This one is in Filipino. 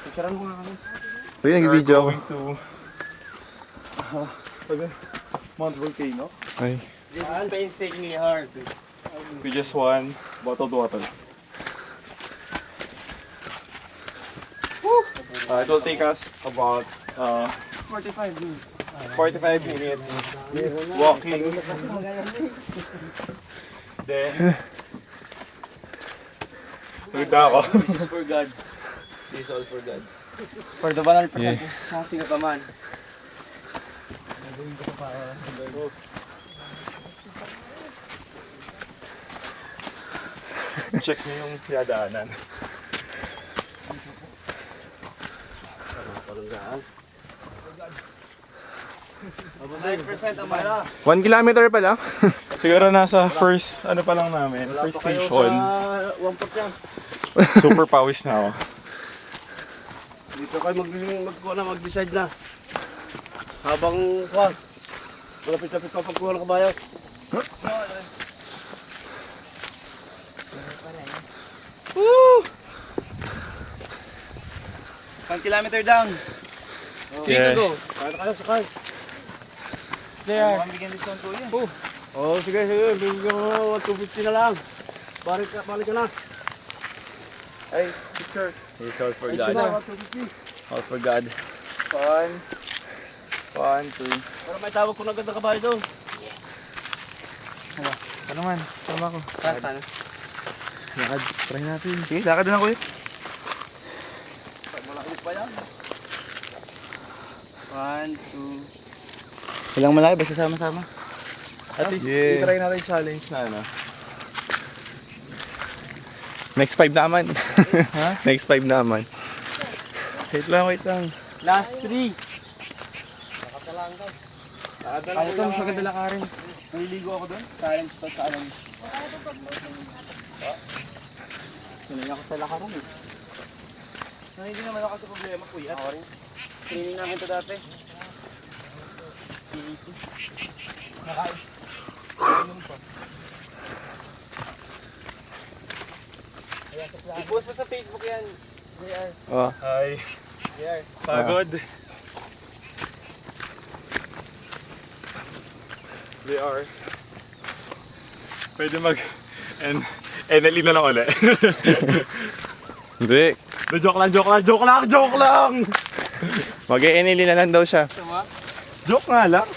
Picturean mo nga kami. Uy, nag-video ako. Mount Volcano. Ay. This is painstakingly hard. We just won bottled water. It will take us about 45 minutes. 45 minutes walking. Then, Luda ako. This is for God. This is all for God. For the 100%. Yeah. Kasi ka pa man. Check nyo yung pinadaanan. Parang 9% ang mala. 1 kilometer pa lang. Siguro nasa first, ano pa lang namin, first station. 1 yan. Super pawis na ako. Dito kayo mag-decide na. Habang malapit-lapit pa pagkuha ng kabayo. Woo! 1 kilometer down. 3 Yeah. to go. Kaya kayo, sakay. There. Bigyan discount ko yan. Oh, sige. Bigyan ko 250 na lang. Balik ka na. Ay, picture. It's all for Ay, God. sila. All for God. 1, 2. Para may tawag ko na ganda kabayo doon. Ano man, tama ko. Paano? Lakad, try natin. Sige, lakad din ako eh. Malaki pa yan. 1, 2. Ilang malayo, basta sama-sama. At least, Yeah. i-try natin yung challenge na ano. Next 5 naman. Ha? Next 5 naman. Wait lang. Last 3. Kaya ito, mas maganda lakarin. Naliligo ako doon? Challenge to, challenge. Sanay ako sa lakaran eh. Hindi naman ako sa problema, kuya. Ako rin. Training namin ito dati. I-post mo sa Facebook yan. JR. Oh. Hi. JR. Pagod. They are. Pwede mag... NLE na lang ulit. Hindi. Joke lang! Mag-e-NLE na lang daw siya. Sama? Joke nga lang.